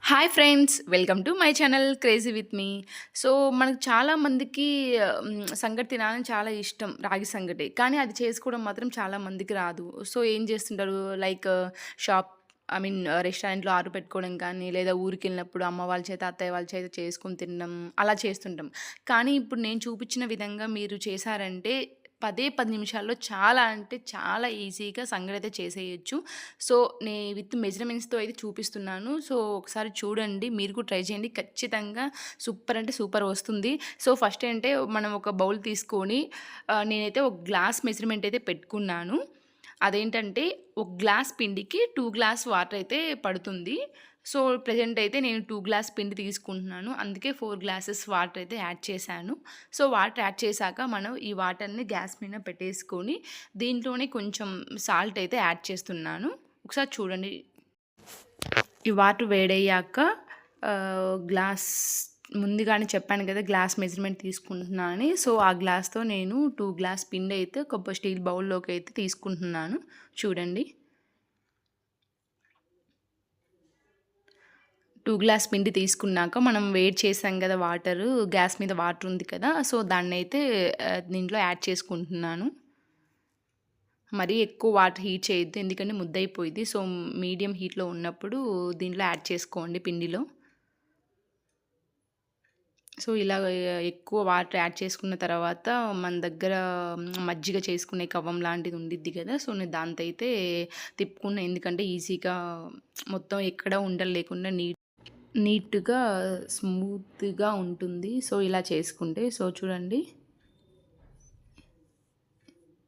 Hi friends! Welcome to my channel crazy with me. So, మనకు చాలా మందికి సంగటి తినాలని చాలా ఇష్టం రాగి సంగటి. కానీ అది చేసుకోవడం మాత్రం చాలా మందికి రాదు. సో, ఏం చేస్తుంటారు లైక్ షాప్ ఐ మీన్ రెస్టారెంట్‌లో ఆర్డర్ పెట్టుకోవడం కానీ, లేదా ఊరికెళ్ళినప్పుడు అమ్మ వాళ్ళ చేత, అత్తయ్య వాళ్ళ చేత చేసుకొని తినడం అలా చేస్తుంటాం. కానీ ఇప్పుడు నేను చూపించిన విధంగా మీరు చేశారంటే 10 నిమిషాల్లో చాలా అంటే చాలా ఈజీగా సంగడైతే చేసేయొచ్చు. సో, విత్ మెజర్‌మెంట్స్‌తో అయితే చూపిస్తున్నాను. సో, ఒకసారి చూడండి. మీరు కూడా ట్రై చేయండి. ఖచ్చితంగా సూపర్ అంటే సూపర్ వస్తుంది. సో, ఫస్ట్ ఏంటే మనం ఒక బౌల్ తీసుకొని నేనైతే ఒక గ్లాస్ మెజర్‌మెంట్ అయితే పెట్టుకున్నాను. అదేంటంటే ఒక గ్లాస్ పిండికి 2 గ్లాస్ వాటర్ అయితే పడుతుంది. సో, ప్రెజెంట్ అయితే నేను 2 గ్లాస్ పిండి తీసుకుంటున్నాను. అందుకే 4 గ్లాసెస్ వాటర్ అయితే యాడ్ చేశాను. సో, వాటర్ యాడ్ చేశాక మనం ఈ వాటర్‌ని గ్యాస్ మీద పెట్టేసుకొని దీంట్లోనే కొంచెం సాల్ట్ అయితే యాడ్ చేస్తున్నాను. ఒకసారి చూడండి. ఈ వాటర్ వేడయ్యాక గ్లాస్ ముందుగానే చెప్పాను కదా! గ్లాస్ మెజర్‌మెంట్ తీసుకుంటున్నా అని. సో, ఆ గ్లాస్‌తో నేను 2 గ్లాస్ పిండయితే ఒక స్టీల్ బౌల్‌లోకి అయితే తీసుకుంటున్నాను. చూడండి. 2 గ్లాస్ పిండి తీసుకున్నాక మనం వేడి చేసాం కదా! వాటరు గ్యాస్ మీద వాటర్ ఉంది కదా! సో, దాన్నైతే దీంట్లో యాడ్ చేసుకుంటున్నాను. మరీ ఎక్కువ వాటర్ హీట్ చేయొద్దు. ఎందుకంటే ముద్దయిపోయిద్ది. సో, మీడియం హీట్‌లో ఉన్నప్పుడు దీంట్లో యాడ్ చేసుకోండి పిండిలో. సో, ఇలా ఎక్కువ వాటర్ యాడ్ చేసుకున్న తర్వాత మన దగ్గర మజ్జిగ చేసుకునే కవ్వం లాంటిది ఉండిద్ది కదా! సో, నేను దాంతో అయితే తిప్పుకున్నా. ఎందుకంటే ఈజీగా మొత్తం ఎక్కడ ఉండలు లేకుండా నీట్‌గా స్మూత్‌గా ఉంటుంది. సో, ఇలా చేసుకుంటే సో, చూడండి.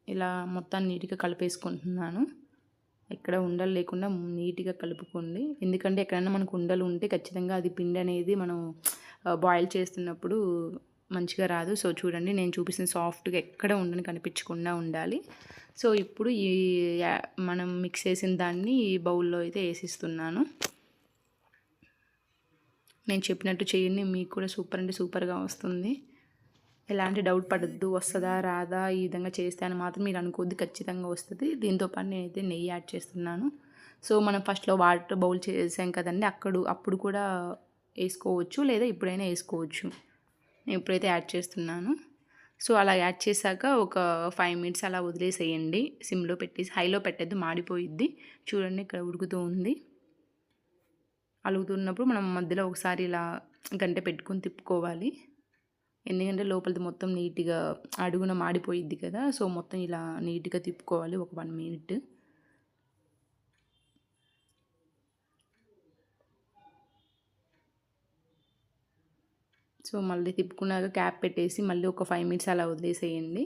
ఇలా మొత్తాన్ని నీట్‌గా కలిపేసుకుంటున్నాను. ఎక్కడ ఉండలు లేకుండా నీట్‌గా కలుపుకోండి. ఎందుకంటే ఎక్కడైనా మనకు ఉండలు ఉంటే ఖచ్చితంగా అది పిండి అనేది మనం బాయిల్ చేస్తున్నప్పుడు మంచిగా రాదు. సో, చూడండి నేను చూపిస్తున్న సాఫ్ట్‌గా ఎక్కడ ఉండని కనిపించకుండా ఉండాలి. సో, ఇప్పుడు మనం మిక్స్ చేసిన దాన్ని ఈ బౌల్‌లో అయితే ఏసిస్తున్నాను. నేను చెప్పినట్టు చేయండి. మీకు కూడా సూపర్ అంటే సూపర్‌గా వస్తుంది. ఎలాంటి డౌట్ పడొద్దు. వస్తదా? రాదా? ఈ విధంగా చేస్తే అని మాత్రం మీరు అనుకోవద్దు. ఖచ్చితంగా వస్తది. దీంతో పాటు నేనైతే నెయ్యి యాడ్ చేస్తున్నాను. సో, మనం ఫస్ట్‌లో వాటర్ బౌల్ చేసాం కదండీ! అప్పుడు కూడా ఏసుకోవచ్చు. లేదా ఇప్పుడైనా ఏసుకోవచ్చు. నేను ఇప్పుడైతే యాడ్ చేస్తున్నాను. సో, అలా యాడ్ చేశాక ఒక 5 మినిట్స్ అలా వదిలేసేయండి. సిమ్‌లో పెట్టేసి హైలో పెట్టొద్దు మాడిపోయిద్ది. చూడండి ఇక్కడ ఉడుకుతూ ఉంది. అలుగుతున్నప్పుడు మనం మధ్యలో ఒకసారి ఇలా గంటె పెట్టుకొని తిప్పుకోవాలి. ఎందుకంటే లోపలిది మొత్తం నీట్‌గా అడుగున మాడిపోయిద్ది కదా! సో, మొత్తం ఇలా నీట్‌గా తిప్పుకోవాలి ఒక 1 మినిట్. సో, మళ్ళీ తిప్పుకున్నాక క్యాప్ పెట్టేసి మళ్ళీ ఒక 5 మినిట్స్ అలా వదిలేసేయండి.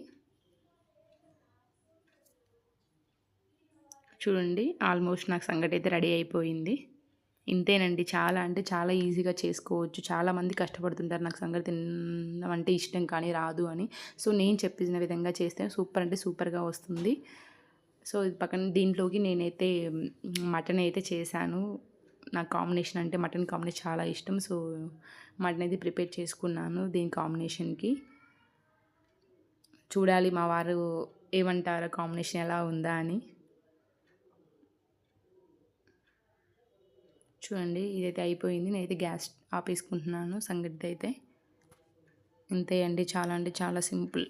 చూడండి ఆల్మోస్ట్ నాకు సంగటైతే రెడీ అయిపోయింది. ఇంతేనండి. చాలా అంటే చాలా ఈజీగా చేసుకోవచ్చు. చాలామంది కష్టపడుతుంటారు నాకు సంగటి తినడం అంటే ఇష్టం కానీ రాదు అని. సో, నేను చెప్పిన విధంగా చేస్తే సూపర్ అంటే సూపర్‌గా వస్తుంది. సో, ఇది పక్కన దీంట్లోకి నేనైతే మటన్ అయితే చేశాను. నాకు కాంబినేషన్ అంటే మటన్ కాంబినేషన్ చాలా ఇష్టం. సో, మటన్ అయితే ప్రిపేర్ చేసుకున్నాను దీని కాంబినేషన్‌కి. చూడాలి మా వారు ఏమంటారో కాంబినేషన్ ఎలా ఉందా అని. చూడండి ఇదైతే అయిపోయింది. నేనైతే గ్యాస్ ఆపేసుకుంటున్నాను సంగటిదైతే. ఇంతే అండి. చాలా అంటే చాలా సింపుల్.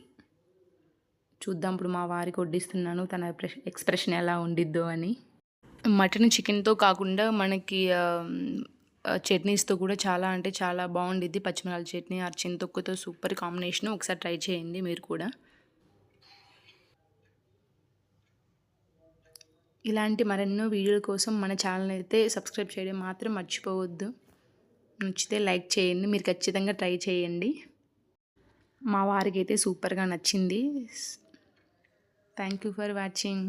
చూద్దాం ఇప్పుడు మా వారికి వడ్డిస్తున్నాను. తన ఎక్స్‌ప్రెషన్ ఎలా ఉండిద్దో అని. మటన్ చికెన్‌తో కాకుండా మనకి చట్నీస్‌తో కూడా చాలా అంటే చాలా బావుండిద్ది. పచ్చిమిరపకాయల చట్నీ, చింతొక్కుతో సూపర్ కాంబినేషను. ఒకసారి ట్రై చేయండి మీరు కూడా. ఇలాంటి మరెన్నో వీడియోల కోసం మన ఛానల్ అయితే సబ్స్క్రైబ్ చేయడం మాత్రం మర్చిపోవద్దు. నచ్చితే లైక్ చేయండి. మీరు ఖచ్చితంగా ట్రై చేయండి. మా వారికైతే సూపర్‌గా నచ్చింది. Thank you for watching.